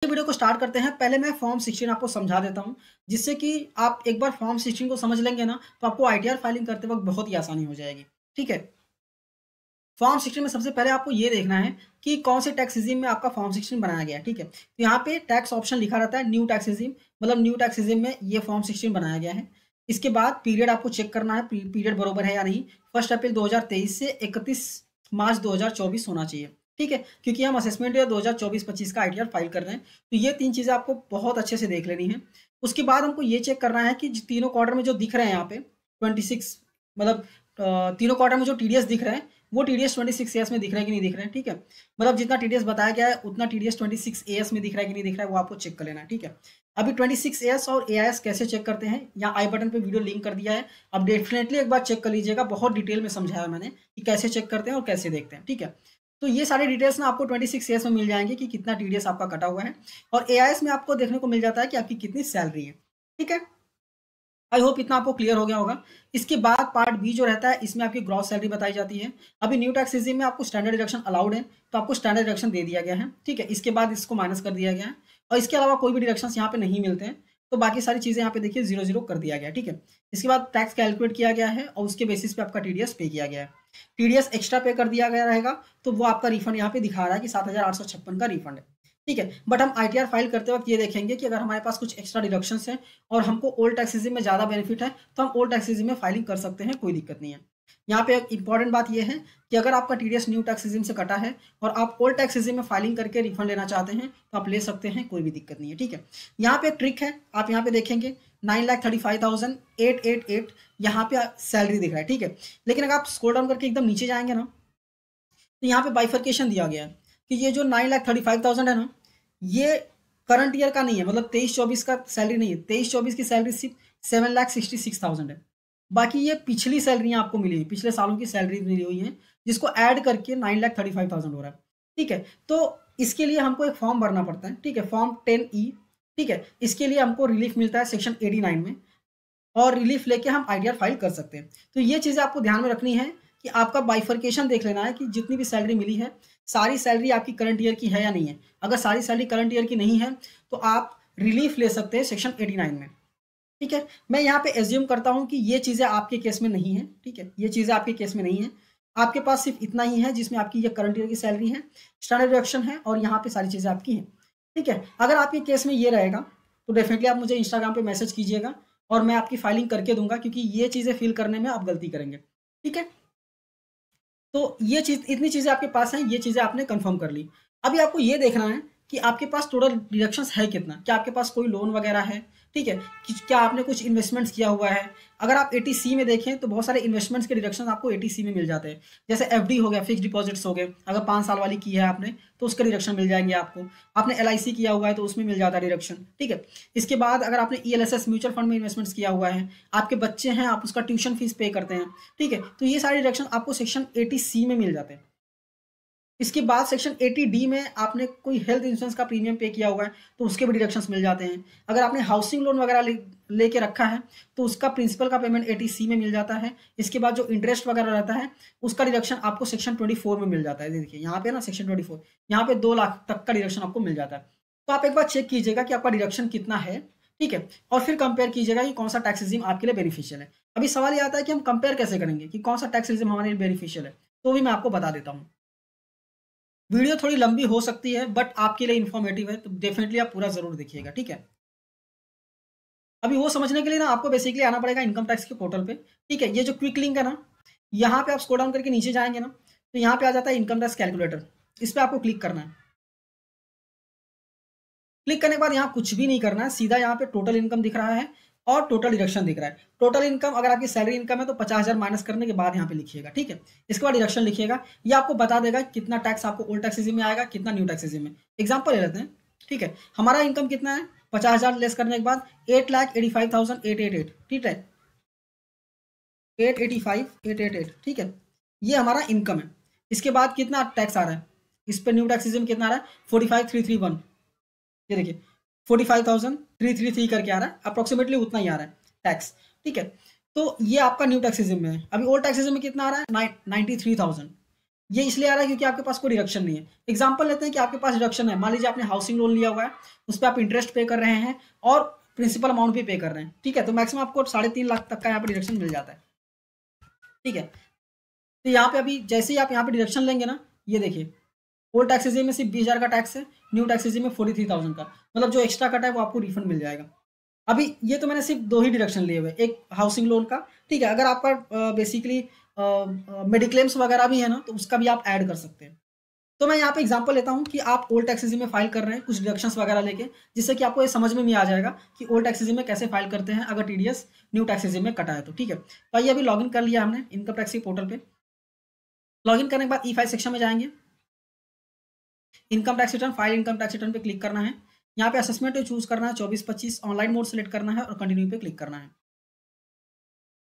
Video को start करते हैं। पहले मैं फॉर्म 16 आपको समझा देता हूं, जिससे कि आप एक बार फॉर्म 16 को समझ लेंगे ना, तो आपको आईटीआर फाइलिंग करते वक्त बहुत ही आसानी हो जाएगी। ठीक है, फॉर्म 16 में सबसे पहले आपको ये देखना है कि कौन से टैक्स रिजीम में आपका फॉर्म 16 बनाया गया है। ठीक है, तो यहाँ पे टैक्स ऑप्शन लिखा रहता है न्यू टैक्स रिजीम, मतलब न्यू टैक्स रिजीम में ये फॉर्म 16 बनाया गया है। इसके बाद पीरियड आपको चेक करना है, पीरियड बरोबर है या नहीं। 1 अप्रैल 2023 से 31 मार्च 2024 होना चाहिए। ठीक है, क्योंकि हम असेसमेंट ईयर 2024-25 का आईटीआर फाइल कर रहे हैं, तो ये 3 चीज़ें आपको बहुत अच्छे से देख लेनी है। उसके बाद हमको ये चेक करना है कि तीनों क्वार्टर में जो दिख रहे हैं यहाँ पे 26, मतलब तीनों क्वार्टर में जो टीडीएस दिख रहे हैं वो टीडीएस 26 एएस में दिख रहा है कि नहीं दिख रहे हैं। ठीक है, मतलब जितना टीडीएस बताया गया है उतना टीडीएस 26 एएस में दिख रहा है कि नहीं दिख रहा है, वो आपको चेक कर लेना है। ठीक है, अभी 26 एएस और एआईएस कैसे चेक करते हैं, यहाँ आई बटन पे वीडियो लिंक कर दिया है, अब डेफिनेटली एक बार चेक कर लीजिएगा। बहुत डिटेल में समझाया मैंने कि कैसे चेक करते हैं और कैसे देखते हैं। ठीक है, तो ये सारी डिटेल्स ना आपको 26 एएस में मिल जाएंगे कि कितना टीडीएस आपका कटा हुआ है, और एआईएस में आपको देखने को मिल जाता है कि आपकी कितनी सैलरी है। ठीक है, आई होप इतना आपको क्लियर हो गया होगा। इसके बाद पार्ट बी जो रहता है, इसमें आपकी ग्रॉस सैलरी बताई जाती है। अभी न्यू टैक्स रिजीम में आपको स्टैंडर्ड डिडक्शन अलाउड है, तो आपको स्टैंडर्ड डिडक्शन दे दिया गया है। ठीक है, इसके बाद इसको माइनस कर दिया गया है, और इसके अलावा कोई भी डिडक्शंस यहाँ पे नहीं मिलते हैं, तो बाकी सारी चीज़ें यहाँ पे देखिए 0-0 कर दिया गया। ठीक है, इसके बाद टैक्स कैलकुलेट किया गया है और उसके बेसिस पे आपका टीडीएस पे किया गया है। टीडीएस एक्स्ट्रा पे कर दिया गया रहेगा, तो वो आपका रिफंड यहाँ पे दिखा रहा है कि 7,856 का रिफंड है। ठीक है, बट हम आईटीआर फाइल करते वक्त ये देखेंगे कि अगर हमारे पास कुछ एक्स्ट्रा डिडक्शंस हैं और हमको ओल्ड टैक्स रिजीम में ज़्यादा बेनिफिट है, तो हम ओल्ड टैक्स रिजीम में फाइलिंग कर सकते हैं, कोई दिक्कत नहीं है। यहाँ पे एक इंपॉर्टेंट बात यह है कि अगर आपका टीडीएस न्यू टैक्स रिजीम से कटा है और आप ओल्ड टैक्स रिजीम में फाइलिंग करके रिफंड लेना चाहते हैं, तो आप ले सकते हैं, कोई भी दिक्कत नहीं है। ठीक है, यहाँ पे एक ट्रिक है, आप यहाँ पे देखेंगे 9,35,888 यहाँ पे सैलरी दिख रहा है। ठीक है, लेकिन अगर आप स्क्रॉल डाउन करके एकदम नीचे जाएंगे ना, तो यहाँ पे बाइफर्केशन दिया गया है कि ये जो 9,35,000 है ना, ये करंट ईयर का नहीं है, मतलब 23-24 का सैलरी नहीं है। 23-24 की सैलरी सिर्फ 7,66,000 है। बाकी ये पिछली सैलरियाँ आपको मिली है, पिछले सालों की सैलरी मिली हुई है, जिसको ऐड करके 9,35,000 हो रहा है। ठीक है, तो इसके लिए हमको एक फॉर्म भरना पड़ता है। ठीक है, फॉर्म 10E। ठीक है, इसके लिए हमको रिलीफ मिलता है सेक्शन 89 में, और रिलीफ लेके हम आईटीआर फाइल कर सकते हैं। तो ये चीज़ें आपको ध्यान में रखनी है कि आपका बाइफर्केशन देख लेना है कि जितनी भी सैलरी मिली है, सारी सैलरी आपकी करंट ईयर की है या नहीं है। अगर सारी सैलरी करंट ईयर की नहीं है, तो आप रिलीफ ले सकते हैं सेक्शन 89 में। ठीक है, मैं यहाँ पे एज्यूम करता हूँ कि ये चीज़ें आपके केस में नहीं है। ठीक है, ये चीज़ें आपके केस में नहीं है, आपके पास सिर्फ इतना ही है जिसमें आपकी ये करंट ईयर की सैलरी है, स्टैंडर्ड डिडक्शन है, और यहाँ पे सारी चीज़ें आपकी हैं। ठीक है, अगर आपके केस में ये रहेगा, तो डेफिनेटली आप मुझे इंस्टाग्राम पे मैसेज कीजिएगा और मैं आपकी फाइलिंग करके दूंगा, क्योंकि ये चीज़ें फिल करने में आप गलती करेंगे। ठीक है, तो ये चीज़, इतनी चीज़ें आपके पास हैं, ये चीज़ें आपने कंफर्म कर ली। अभी आपको ये देखना है कि आपके पास टोटल डिडक्शंस है कितना, क्या आपके पास कोई लोन वगैरह है। ठीक है, कि क्या आपने कुछ इन्वेस्टमेंट्स किया हुआ है। अगर आप 80C में देखें तो बहुत सारे इन्वेस्टमेंट्स के डिडक्शन आपको 80C में मिल जाते हैं, जैसे एफडी हो गया, फिक्स डिपॉजिट्स हो गए, अगर 5 साल वाली की है आपने तो उसके डिडक्शन मिल जाएंगे आपको। आपने एलआईसी किया हुआ है तो उसमें मिल जाता है डिडक्शन। ठीक है, इसके बाद अगर आपने ईएलएसएस म्यूचुअल फंड में इन्वेस्टमेंट्स किया हुआ है, आपके बच्चे हैं, आप उसका ट्यूशन फीस पे करते हैं। ठीक है, तो ये सारे डिडक्शन आपको सेक्शन 80C में मिल जाते हैं। इसके बाद सेक्शन 80D में आपने कोई हेल्थ इंश्योरेंस का प्रीमियम पे किया हुआ है, तो उसके भी डिडक्शंस मिल जाते हैं। अगर आपने हाउसिंग लोन वगैरह लेके रखा है, तो उसका प्रिंसिपल का पेमेंट 80C में मिल जाता है। इसके बाद जो इंटरेस्ट वगैरह रहता है, उसका डिडक्शन आपको सेक्शन 24 में मिल जाता है। देखिए यहाँ पे ना सेक्शन 24, यहाँ पे 2 लाख तक का डिडक्शन आपको मिल जाता है। तो आप एक बार चेक कीजिएगा कि आपका डिडक्शन कितना है। ठीक है, और फिर कंपेयर कीजिएगा कि कौन सा टैक्स रिजीम आपके लिए बेनिफिशियल है। अभी सवाल ये आता है कि हम कंपेयर कैसे करेंगे कि कौन सा टैक्स रिजीम हमारे लिए बेनिफिशियल है, तो भी मैं आपको बता देता हूँ। वीडियो थोड़ी लंबी हो सकती है, बट आपके लिए इन्फॉर्मेटिव है, तो डेफिनेटली आप पूरा जरूर देखिएगा। ठीक है, अभी वो समझने के लिए ना आपको बेसिकली आना पड़ेगा इनकम टैक्स के पोर्टल पे। ठीक है, ये जो क्विक लिंक है ना, यहाँ पे आप स्क्रॉल डाउन करके नीचे जाएंगे ना, तो यहाँ पे आ जाता है इनकम टैक्स कैलकुलेटर, इस पर आपको क्लिक करना है। क्लिक करने के बाद यहाँ कुछ भी नहीं करना है, सीधा यहाँ पे टोटल इनकम दिख रहा है और टोटल डिडक्शन दिख रहा है। टोटल इनकम, अगर आपकी सैलरी इनकम है तो 50,000 माइनस करने के बाद यहाँ पे लिखिएगा। ठीक है, इसके बाद डिडक्शन लिखिएगा, ये आपको बता देगा कितना टैक्स आपको ओल्ड टैक्स रिजीम में आएगा, कितना न्यू टैक्स रिजीम में। एग्जाम्पल ले लेते हैं। ठीक है, हमारा इनकम कितना है, 50,000 लेस करने के बाद 8,85,888। ठीक है, 885,888। ठीक है, ये हमारा इनकम है। इसके बाद कितना टैक्स आ रहा है, इस पर न्यू टैक्स रिजीम कितना आ रहा है, 45,331। ये देखिए 45,333 करके आ रहा है, अप्रोक्सीमेटली उतना ही आ रहा है टैक्स। ठीक है, तो ये आपका न्यू टैक्स रिजीम में है। अभी ओल्ड टैक्स रिजीम में कितना आ रहा है, 93,000। ये इसलिए आ रहा है क्योंकि आपके पास कोई डिडक्शन नहीं है। एग्जाम्पल लेते हैं कि आपके पास डिडक्शन है, मान लीजिए आपने हाउसिंग लोन लिया हुआ है, उस पर आप इंटरेस्ट पे कर रहे हैं और प्रिंसिपल अमाउंट भी पे कर रहे हैं, ठीक है, तो मैक्सिमम आपको 3.5 लाख तक का यहाँ पे डिडक्शन मिल जाता है, ठीक है। तो यहाँ पे अभी जैसे ही आप यहाँ पे डिडक्शन लेंगे ना, ये देखिए ओल्ड टैक्स रेजिम में सिर्फ 20,000 का टैक्स है, न्यू टैक्स रेजिम में 43,000 का, मतलब जो एक्स्ट्रा कटा है वो आपको रिफंड मिल जाएगा। अभी ये तो मैंने सिर्फ 2 ही डिडक्शन लिए हुए, एक हाउसिंग लोन का, ठीक है। अगर आपका बेसिकली मेडिक्लेम्स वगैरह भी है ना, तो उसका भी आप ऐड कर सकते हैं। तो मैं यहाँ पे एग्जांपल लेता हूँ कि आप ओल्ड टैक्स रेजिम में फाइल कर रहे हैं कुछ डिडक्शंस वगैरह लेके, जिससे कि आपको ये समझ में भी आ जाएगा कि ओल्ड टैक्स रेजिम में कैसे फाइल करते हैं अगर टीडीएस न्यू टैक्स रेजिम में कटा है तो, ठीक है। तो आइए अभी लॉगिन कर लिया हमने इनकम टैक्स के पोर्टल पे। लॉगिन करने के बाद ई फाइल सेक्शन में जाएंगे, income tax return, file income tax return पे क्लिक करना है। यहाँ पे असेसमेंट चूज करना है 24-25, ऑनलाइन मोड सेलेक्ट करना है और कंटिन्यू पे क्लिक करना है।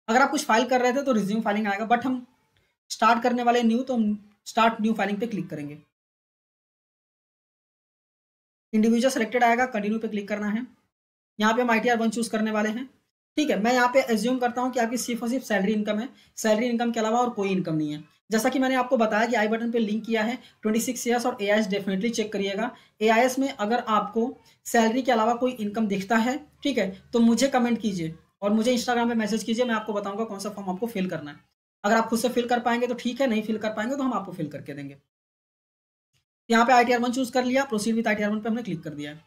अगर आप कुछ फाइल कर रहे थे तो रिज्यूम फाइलिंग आएगा, बट हम स्टार्ट करने वाले न्यू, तो हम स्टार्ट न्यू फाइलिंग पे क्लिक करेंगे। इंडिविजुअल सेलेक्टेड आएगा, कंटिन्यू पे क्लिक करना है। यहाँ पे हम ITR 1 चूज करने वाले हैं, ठीक है। मैं यहाँ पे एज्यूम करता हूँ कि आपकी सिर्फ और सिर्फ सैलरी इनकम है, सैलरी इनकम के अलावा और कोई इनकम नहीं है। जैसा कि मैंने आपको बताया कि आई बटन पे लिंक किया है 26 ईयर्स और AIS डेफिनेटली चेक करिएगा। AIS में अगर आपको सैलरी के अलावा कोई इनकम दिखता है, ठीक है, तो मुझे कमेंट कीजिए और मुझे इंस्टाग्राम पे मैसेज कीजिए, मैं आपको बताऊंगा कौन सा फॉर्म आपको फिल करना है। अगर आप खुद से फिल कर पाएंगे तो ठीक है, नहीं फिल कर पाएंगे तो हम आपको फिल करके देंगे। यहाँ पे ITR 1 चूज कर लिया, प्रोसीड विद ITR 1 पे हमने क्लिक कर दिया है।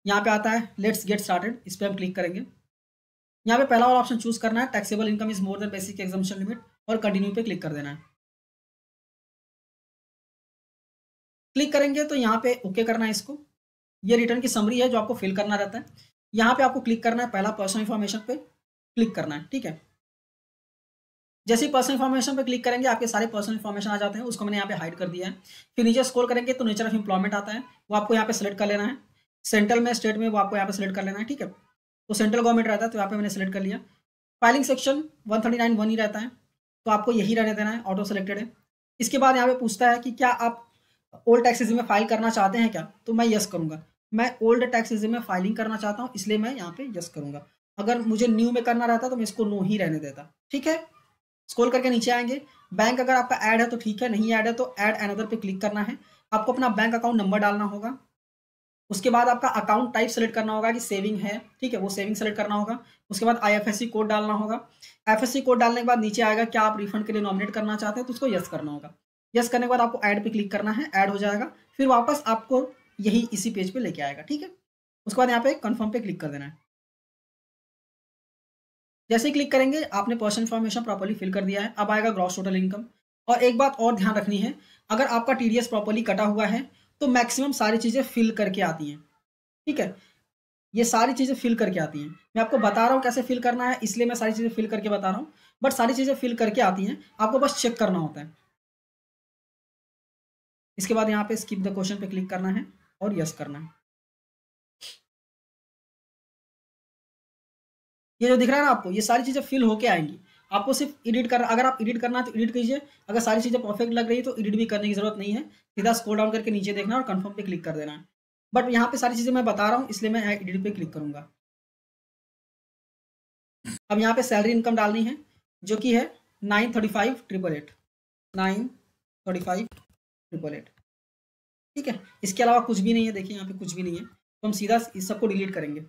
यहाँ पे आता है लेट्स गेट स्टार्टेड, इस पर हम क्लिक करेंगे। यहाँ पे पहला वाला ऑप्शन चूज करना है, taxable income is more than basic exemption limit, और कंटिन्यू पे क्लिक कर देना है। क्लिक करेंगे तो यहाँ पे ओके करना है इसको। ये रिटर्न की समरी है जो आपको फिल करना रहता है। यहाँ पे आपको क्लिक करना है, पहला पर्सनल इन्फॉर्मेशन पे क्लिक करना है, ठीक है। जैसे ही पर्सनल इन्फॉर्मेशन पे क्लिक करेंगे आपके सारे पर्सनल इन्फॉर्मेशन आ जाते हैं, उसको मैंने यहाँ पे हाइड कर दिया है। फिर नीचे स्क्रॉल करेंगे तो नेचर ऑफ एम्प्लॉयमेंट आता है, वो आपको यहाँ पे सेलेक्ट कर लेना है। सेंट्रल में, स्टेट में, वो आपको यहाँ पे सेलेक्ट कर लेना है, ठीक है। तो सेंट्रल गवर्नमेंट रहता है तो यहाँ पे मैंने सेलेक्ट कर लिया। फाइलिंग सेक्शन 139(1) ही रहता है, तो आपको यही रहने देना है, ऑटो सेलेक्टेड है। इसके बाद यहाँ पे पूछता है कि क्या आप ओल्ड टैक्स रेजिम में फाइल करना चाहते हैं क्या, तो मैं यस करूँगा। मैं ओल्ड टैक्स रेजिम में फाइलिंग करना चाहता हूँ, इसलिए मैं यहाँ पे यस करूँगा। अगर मुझे न्यू में करना रहता तो मैं इसको नो ही रहने देता, ठीक है। स्क्रॉल करके नीचे आएंगे, बैंक अगर आपका ऐड है तो ठीक है, नहीं ऐड है तो ऐड अनदर पे क्लिक करना है। आपको अपना बैंक अकाउंट नंबर डालना होगा। उसके बाद आपका अकाउंट टाइप सेलेक्ट करना होगा कि सेविंग है, ठीक है, वो सेविंग सेलेक्ट करना होगा। उसके बाद IFSC कोड डालना होगा। IFSC कोड डालने के बाद नीचे आएगा क्या आप रिफंड के लिए नॉमिनेट करना चाहते हैं, तो उसको यस करना होगा। यस करने के बाद आपको ऐड पे क्लिक करना है, ऐड हो जाएगा, फिर वापस आपको यही इसी पेज पे लेके आएगा, ठीक है। उसके बाद यहाँ पे कन्फर्म पे क्लिक कर देना है। जैसे ही क्लिक करेंगे आपने पर्सनल इन्फॉर्मेशन प्रॉपर्ली फिल कर दिया है। अब आएगा ग्रॉस टोटल इनकम। और एक बात और ध्यान रखनी है, अगर आपका TDS प्रॉपर्ली कटा हुआ है तो मैक्सिमम सारी चीज़ें फिल करके आती हैं, ठीक है। ये सारी चीज़ें फिल करके आती हैं, मैं आपको बता रहा हूँ कैसे फिल करना है, इसलिए मैं सारी चीज़ें फिल करके बता रहा हूँ, बट सारी चीज़ें फिल करके आती हैं, आपको बस चेक करना होता है। इसके बाद यहाँ पे स्किप द क्वेश्चन पे क्लिक करना है और यस करना है। ये जो दिख रहा है ना आपको, ये सारी चीज़ें फिल होके आएंगी। आपको सिर्फ एडिट करना, अगर आप एडिट करना है तो एडिट कीजिए, अगर सारी चीज़ें परफेक्ट लग रही है तो एडिट भी करने की जरूरत नहीं है, सीधा स्क्रॉल डाउन करके नीचे देखना और कंफर्म पे क्लिक कर देना है। बट यहाँ पे सारी चीज़ें मैं बता रहा हूँ इसलिए मैं एडिट पे क्लिक करूँगा। अब यहाँ पे सैलरी इनकम डालनी है जो कि है 935,888, 935,888, ठीक है। इसके अलावा कुछ भी नहीं है, देखिए यहाँ पे कुछ भी नहीं है, तो हम सीधा इस सबको डिलीट करेंगे।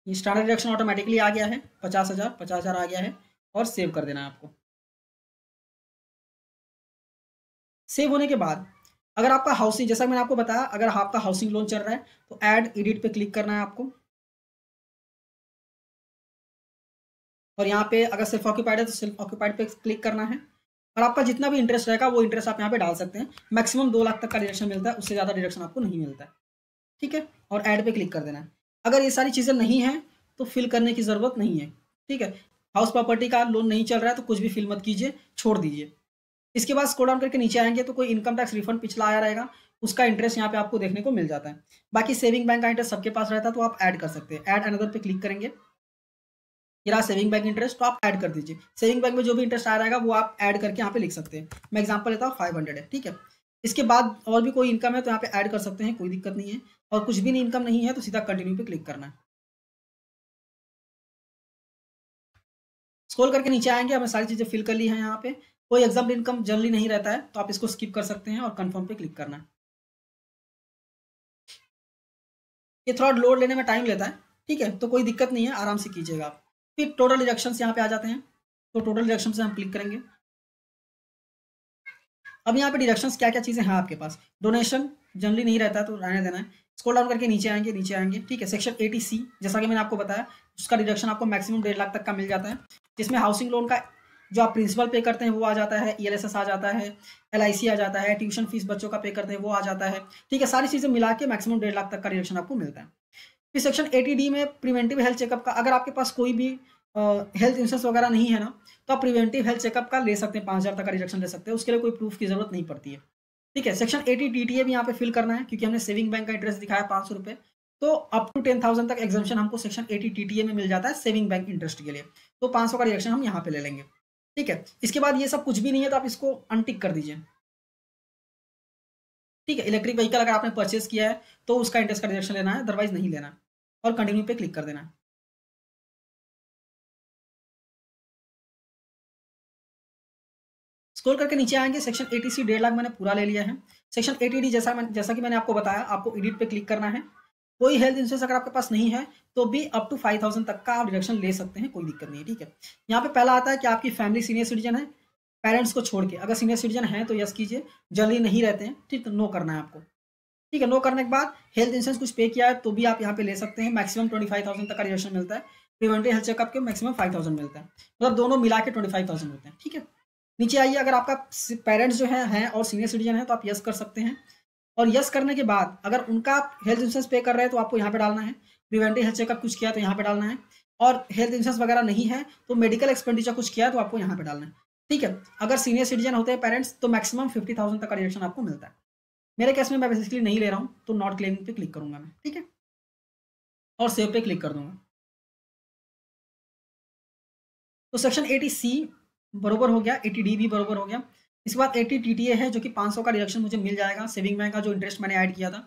ये स्टैंडर्ड डिडक्शन ऑटोमेटिकली आ गया है, 50,000 आ गया है, और सेव कर देना है आपको। सेव होने के बाद अगर आपका हाउसिंग, जैसा मैंने आपको बताया, अगर आपका हाउसिंग लोन चल रहा है तो ऐड एडिट पे क्लिक करना है आपको। और यहाँ पे अगर सेल्फ ऑक्यूपाइड है तो सेल्फ ऑक्यूपाइड पे क्लिक करना है। और आपका जितना भी इंटरेस्ट रहेगा वो इंटरेस्ट आप यहाँ पे डाल सकते हैं। मैक्सिमम 2 लाख तक का डिडक्शन मिलता है, उससे ज़्यादा डिडक्शन आपको नहीं मिलता है, ठीक है। और ऐड पे क्लिक कर देना है। अगर ये सारी चीज़ें नहीं हैं तो फिल करने की ज़रूरत नहीं है, ठीक है। हाउस प्रॉपर्टी का लोन नहीं चल रहा है तो कुछ भी फिल मत कीजिए, छोड़ दीजिए। इसके बाद स्क्रॉल डाउन करके नीचे आएंगे तो कोई इनकम टैक्स रिफंड पिछला आया रहेगा, उसका इंटरेस्ट यहाँ पे आपको देखने को मिल जाता है। बाकी सेविंग बैंक का इंटरेस्ट सबके पास रहता है तो आप ऐड कर सकते हैं। ऐड अनदर पे क्लिक करेंगे, ये रहा सेविंग बैंक इंटरेस्ट, तो आप ऐड कर दीजिए। सेविंग बैंक में जो भी इंटरेस्ट आ रहेगा वो आप ऐड करके यहाँ पे लिख सकते हैं। मैं एग्जांपल लेता हूँ 500 है, ठीक है। इसके बाद और भी कोई इनकम है तो यहाँ पे ऐड कर सकते हैं, कोई दिक्कत नहीं है। और कुछ भी नहीं इनकम नहीं है तो सीधा कंटिन्यू पे क्लिक करना है। स्क्रॉल करके नीचे आएंगे, हमें सारी चीज़ें फिल कर ली है। यहाँ पे कोई एग्जाम इनकम जनरली नहीं रहता है, तो आप इसको स्किप कर सकते हैं और कंफर्म पे क्लिक करना है। ये थोड़ा लोड लेने में टाइम लेता है, ठीक है, तो कोई दिक्कत नहीं है, आराम से कीजिएगा आप। फिर टोटल डिडक्शंस यहाँ पे आ जाते हैं, तो टोटल डिडक्शन से हम क्लिक करेंगे। अब यहाँ पे डिडक्शंस क्या क्या चीज़ें हैं आपके पास। डोनेशन जनरली नहीं रहता है, तो रहने देना है। स्क्रॉल डाउन करके नीचे आएंगे, ठीक है। सेक्शन 80C, जैसा कि मैंने आपको बताया, उसका डिडक्शन आपको मैक्सिमम 1.5 लाख तक का मिल जाता है, जिसमें हाउसिंग लोन का जो आप प्रिंसिपल पे करते हैं वो आ जाता है, ELSS आ जाता है, LIC आ जाता है, ट्यूशन फीस बच्चों का पे करते हैं वो आ जाता है, ठीक है। सारी चीज़ें मिला के मैक्सिमम 1.5 लाख तक का डिडक्शन आपको मिलता है। फिर सेक्शन 80D में प्रिवेंटिव हेल्थ चेकअप का, अगर आपके पास कोई भी हेल्थ इंश्योरेंस वगैरह नहीं है ना, तो आप प्रिवेंटिव हेल्थ चेकअप का ले सकते हैं, 5,000 तक का रिडक्शन ले सकते हैं, उसके लिए कोई प्रूफ की जरूरत नहीं पड़ती है, ठीक है। सेक्शन 80 DTA भी यहाँ पे फिल करना है, क्योंकि हमने सेविंग बैंक का इंटरेस्ट दिखाया 500 रुपये, तो अप टू 10,000 तक एग्जामेशन हमको सेक्शन 80 DTA में मिल जाता है सेविंग बैंक इंटरेस्ट के लिए, तो 500 का रिडक्शन हम यहाँ पे ले लेंगे, ठीक है। इसके बाद ये सब कुछ भी नहीं है, तो आप इसको अनटिक कर दीजिए, ठीक है। इलेक्ट्रिक व्हीकल अगर आपने परचेज किया है तो उसका इंटरेस्ट का रिडक्शन लेना है, अदरवाइज नहीं लेना है, और कंटिन्यू पे क्लिक कर देना है। स्क्रॉल करके नीचे आएंगे, सेक्शन 80C 1.5 लाख मैंने पूरा ले लिया है। सेक्शन 80D जैसा कि मैंने आपको बताया, आपको एडिट पे क्लिक करना है। कोई हेल्थ इंश्योरेंस अगर आपके पास नहीं है तो भी अप टू 5,000 तक का आप डिडक्शन ले सकते हैं, कोई दिक्कत नहीं है, ठीक है। यहाँ पे पहला आता है कि आपकी फैमिली सीनियर सिटीजन है, पेरेंट्स को छोड़ के। अगर सीनियर सिटीजन है तो यस कीजिए, जनरली नहीं रहते हैं, ठीक, तो नो करना है आपको, ठीक है। नो करने के बाद हेल्थ इंश्योरेंस कुछ पे किया है तो भी आप यहाँ पे ले सकते हैं, मैक्सिमम 25,000 तक का डिडक्शन मिलता है। प्रिवेंटिव हेल्थ चेकअप के मैक्सिमम 5,000 मिलता है, मतलब दोनों मिला के 25,000 होते हैं, ठीक है। नीचे आइए, अगर आपका पेरेंट्स जो हैं और सीनियर सिटीजन है तो आप यस कर सकते हैं, और यस करने के बाद अगर उनका हेल्थ इंश्योरेंस पे कर रहे हैं तो आपको यहाँ पे डालना है। प्रिवेंटिव हेल्थ चेकअप कुछ किया तो यहाँ पे डालना है, और हेल्थ इंश्योरेंस वगैरह नहीं है तो मेडिकल एक्सपेंडिचर कुछ किया तो आपको यहाँ पे डालना है, ठीक है। अगर सीनियर सिटीजन होते हैं पेरेंट्स तो मैक्सिमम 50,000 तक का रिडक्शन आपको मिलता है। मेरे केस में मैं बेसिकली नहीं ले रहा हूँ, तो नॉट क्लेमिंग पे क्लिक करूंगा मैं, ठीक है, और सेव पे क्लिक कर दूंगा। तो सेक्शन 80C बरोबर हो गया, 80D भी बरोबर हो गया। इसके बाद 80 TTA है, जो कि 500 का डिडक्शन मुझे मिल जाएगा सेविंग बैंक का जो इंटरेस्ट मैंने ऐड किया था,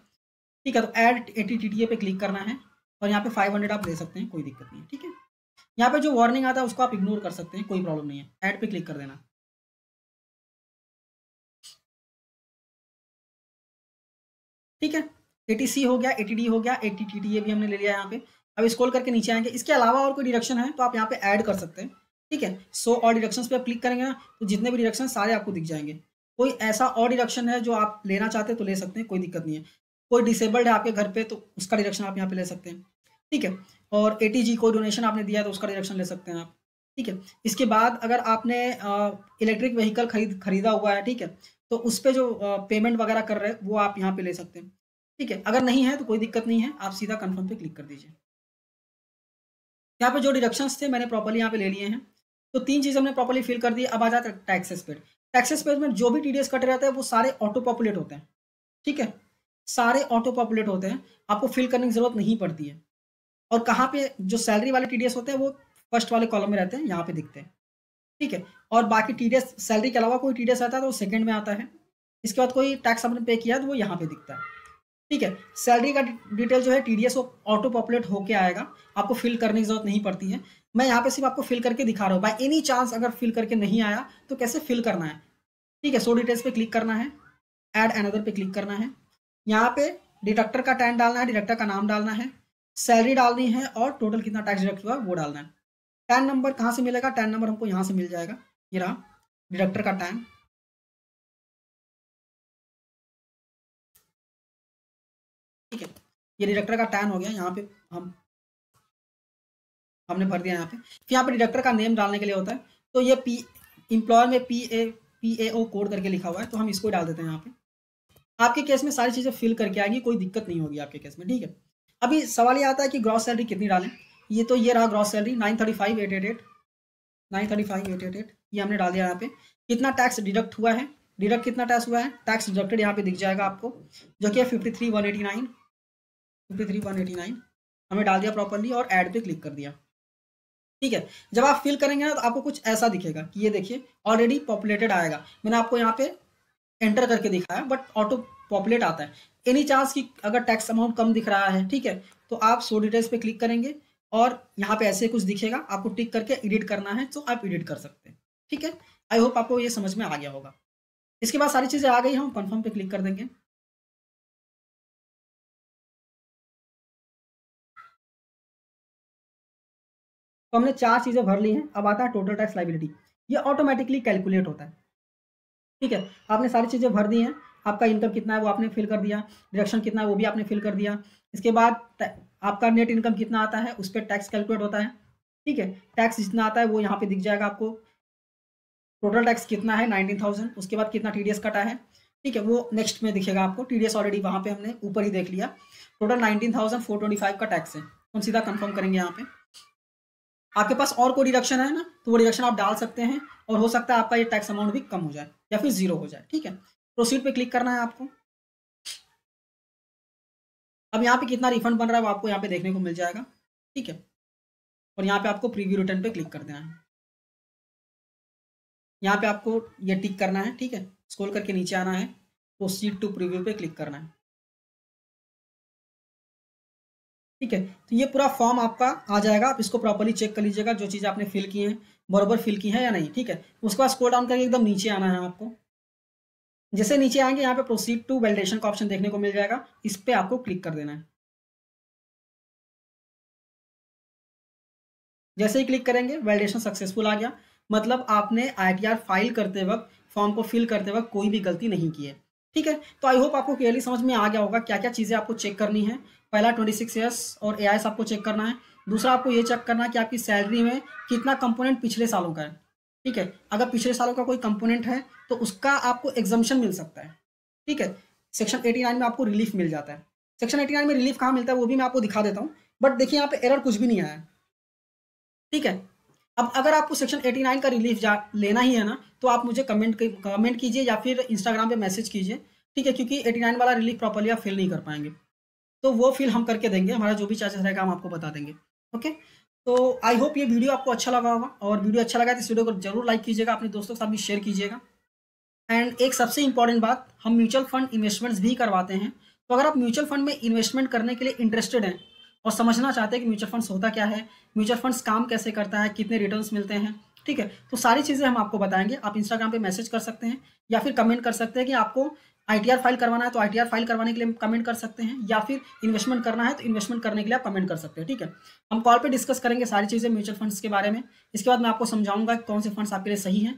ठीक है। तो ऐड 80 TTA पे क्लिक करना है, और यहाँ पे 500 आप ले सकते हैं, कोई दिक्कत नहीं है, ठीक है। यहाँ पे जो वार्निंग आता है उसको आप इग्नोर कर सकते हैं, कोई प्रॉब्लम नहीं है, ऐड पे क्लिक कर देना, ठीक है। 80C हो गया, 80D हो गया, 80 TTA भी हमने ले लिया यहाँ पे। अब स्क्रॉल करके नीचे आएंगे, इसके अलावा और कोई डिडक्शन है तो आप यहाँ पे ऐड कर सकते हैं, ठीक है। सो और डिडक्शंस पे आप क्लिक करेंगे ना, तो जितने भी डिडक्शन सारे आपको दिख जाएंगे। कोई ऐसा और डिडक्शन है जो आप लेना चाहते हैं तो ले सकते हैं, कोई दिक्कत नहीं है। कोई डिसेबल्ड है आपके घर पे तो उसका डिडक्शन आप यहाँ पे ले सकते हैं, ठीक है। और 80G कोई डोनेशन आपने दिया तो उसका डिडक्शन ले सकते हैं आप, ठीक है। इसके बाद अगर आपने इलेक्ट्रिक व्हीकल खरीदा हुआ है, ठीक है, तो उस पर जो पेमेंट वगैरह कर रहे हैं वो आप यहाँ पे ले सकते हैं, ठीक है। अगर नहीं है तो कोई दिक्कत नहीं है, आप सीधा कन्फर्म पे क्लिक कर दीजिए। यहाँ पे जो डिडक्शंस थे मैंने प्रॉपर्ली यहाँ पे ले लिए हैं, तो 3 चीज़ हमने प्रॉपर्ली फिल कर दी। अब आ जाता है टैक्सेस पे। टैक्सेस पे में जो भी TDS कट रहता है वो सारे ऑटो पॉपुलेट होते हैं, ठीक है, सारे ऑटो पॉपुलेट होते हैं, आपको फिल करने की जरूरत नहीं पड़ती है। और कहाँ पे जो सैलरी वाले TDS होते हैं वो फर्स्ट वाले कॉलम में रहते हैं, यहाँ पे दिखते हैं, ठीक है। और बाकी TDS सैलरी के अलावा कोई TDS आता है तो वो सेकंड में आता है। इसके बाद कोई टैक्स आपने पे किया तो वो यहाँ पे दिखता है, ठीक है। सैलरी का डिटेल जो है TDS वो ऑटो पॉपुलेट होके आएगा, आपको फिल करने की जरूरत नहीं पड़ती है। मैं यहाँ पे सिर्फ आपको फिल करके दिखा रहा हूँ, बाय एनी चांस अगर फिल करके नहीं आया तो कैसे फिल करना है, ठीक है। सो डिटेल्स पे क्लिक करना है, ऐड अनदर पे क्लिक करना है। यहाँ पे डिडक्टर का टैन डालना है, डिडक्टर का नाम डालना है, सैलरी डालनी है, और टोटल कितना टैक्स डिडक्ट हुआ वो डालना है। टैन नंबर कहाँ से मिलेगा, टैन नंबर हमको यहाँ से मिल जाएगा, ये रहा डिडक्टर का टैन, ठीक है। ये डिडक्टर का टैन हो गया, यहाँ पे हमने भर दिया यहाँ पे। फिर यहाँ पे डिडक्टर का नेम डालने के लिए होता है, तो ये एम्प्लॉयर में PAO कोड करके लिखा हुआ है, तो हम इसको डाल देते हैं यहाँ पे। आपके केस में सारी चीज़ें फिल करके आएंगी, कोई दिक्कत नहीं होगी आपके केस में, ठीक है। अभी सवाल ये आता है कि ग्रॉस सैलरी कितनी डालें। ये रहा ग्रॉस सैलरी 935,888, 935,888 ये हमने डाल दिया यहाँ पे। कितना टैक्स डिडक्ट हुआ है, डिडक्ट कितना टैक्स हुआ है, टैक्स डिडक्टेड यहाँ पे दिख जाएगा आपको, जो कि है 53,189, 53,189 हमने डाल दिया प्रॉपरली, और ऐड पे क्लिक कर दिया, ठीक है। जब आप फिल करेंगे ना तो आपको कुछ ऐसा दिखेगा कि ये देखिए ऑलरेडी पॉपुलेटेड आएगा। मैंने आपको यहाँ पे एंटर करके दिखाया, बट ऑटो पॉपुलेट आता है। एनी चांस की अगर टैक्स अमाउंट कम दिख रहा है, ठीक है, तो आप सो डिटेल्स पे क्लिक करेंगे, और यहाँ पे ऐसे कुछ दिखेगा, आपको टिक करके एडिट करना है तो आप एडिट कर सकते हैं। ठीक है, आई होप आपको ये समझ में आ गया होगा। इसके बाद सारी चीज़ें आ गई, हम कन्फर्म पे क्लिक कर देंगे। तो हमने 4 चीज़ें भर ली हैं, अब आता है टोटल टैक्स लायबिलिटी। ये ऑटोमेटिकली कैलकुलेट होता है। ठीक है, आपने सारी चीज़ें भर दी हैं, आपका इनकम कितना है वो आपने फिल कर दिया, डिडक्शन कितना है वो भी आपने फिल कर दिया। इसके बाद आपका नेट इनकम कितना आता है उस पर टैक्स कैलकुलेट होता है। ठीक है, टैक्स जितना आता है वो यहाँ पे दिख जाएगा आपको। टोटल टैक्स कितना है 19,000, उसके बाद कितना टीडीएस कटा है। ठीक है, वो नेक्स्ट में दिखेगा आपको। टीडीएस ऑलरेडी वहाँ पे हमने ऊपर ही देख लिया। टोटल 19,425 का टैक्स है, हम सीधा कंफर्म करेंगे यहाँ पे। आपके पास और कोई डिडक्शन है ना, तो वो डिडक्शन आप डाल सकते हैं और हो सकता है आपका ये टैक्स अमाउंट भी कम हो जाए या फिर जीरो हो जाए। ठीक है, प्रोसीड पे क्लिक करना है आपको। अब यहाँ पे कितना रिफंड बन रहा है वो आपको यहाँ पे देखने को मिल जाएगा। ठीक है, और यहाँ पे आपको प्रीव्यू रिटर्न पे क्लिक कर देना है। यहाँ पे आपको ये टिक करना है। ठीक है, स्क्रॉल करके नीचे आना है, प्रोसीड टू प्रीव्यू पे क्लिक करना है। ठीक है, तो ये पूरा फॉर्म आपका आ जाएगा, आप इसको प्रॉपर्ली चेक कर लीजिएगा, जो चीज़ आपने फिल की है बराबर फिल की है या नहीं। ठीक है, उसके बाद स्क्रॉल डाउन करके एकदम नीचे आना है आपको। जैसे नीचे आएंगे यहाँ पे प्रोसीड टू वैलिडेशन का ऑप्शन देखने को मिल जाएगा, इस पे आपको क्लिक कर देना है। जैसे ही क्लिक करेंगे वैलिडेशन सक्सेसफुल आ गया, मतलब आपने आईटीआर फाइल करते वक्त, फॉर्म को फिल करते वक्त कोई भी गलती नहीं की है। ठीक है, तो आई होप आपको क्लियरली समझ में आ गया होगा क्या क्या चीज़ें आपको चेक करनी है। पहला 26 ईयर्स और एआईएस आपको चेक करना है। दूसरा आपको ये चेक करना है कि आपकी सैलरी में कितना कंपोनेंट पिछले सालों का है। ठीक है, अगर पिछले सालों का कोई कंपोनेंट है तो उसका आपको एग्जम्पशन मिल सकता है। ठीक है, सेक्शन 89 में आपको रिलीफ मिल जाता है। सेक्शन 89 में रिलीफ कहाँ मिलता है वो भी मैं आपको दिखा देता हूँ, बट देखिए यहाँ पे एरर कुछ भी नहीं आया है। ठीक है, अब अगर आपको सेक्शन 89 का रिलीफ लेना ही है ना, तो आप मुझे कमेंट कीजिए या फिर इंस्टाग्राम पे मैसेज कीजिए। ठीक है, क्योंकि 89 वाला रिलीफ प्रॉपर्ली आप फिल नहीं कर पाएंगे, तो वो फिल हम करके देंगे, हमारा जो भी चार्जेस रहेगा हम आपको बता देंगे। ओके, तो आई होप ये वीडियो आपको अच्छा लगा होगा, और वीडियो अच्छा लगा तो इस वीडियो को जरूर लाइक कीजिएगा, अपने दोस्तों के साथ भी शेयर कीजिएगा। एंड एक सबसे इंपॉर्टेंट बात, हम म्यूचुअल फंड इन्वेस्टमेंट्स भी करवाते हैं। तो अगर आप म्यूचुअल फंड में इन्वेस्टमेंट करने के लिए इंटरेस्टेड हैं और समझना चाहते हैं कि म्यूचुअल फंड्स होता क्या है, म्यूचुअल फंड्स काम कैसे करता है, कितने रिटर्न्स मिलते हैं, ठीक है, तो सारी चीज़ें हम आपको बताएंगे। आप इंस्टाग्राम पे मैसेज कर सकते हैं या फिर कमेंट कर सकते हैं कि आपको आईटीआर फाइल करवाना है तो आईटीआर फाइल करवाने के लिए कमेंट कर सकते हैं, या फिर इन्वेस्टमेंट करना है तो इन्वेस्टमेंट करने के लिए आप कमेंट कर सकते हैं। ठीक है, हम कॉल पे डिस्कस करेंगे सारी चीज़ें म्यूचुअल फंड्स के बारे में। इसके बाद मैं आपको समझाऊंगा कि कौन से फंड्स आपके लिए सही हैं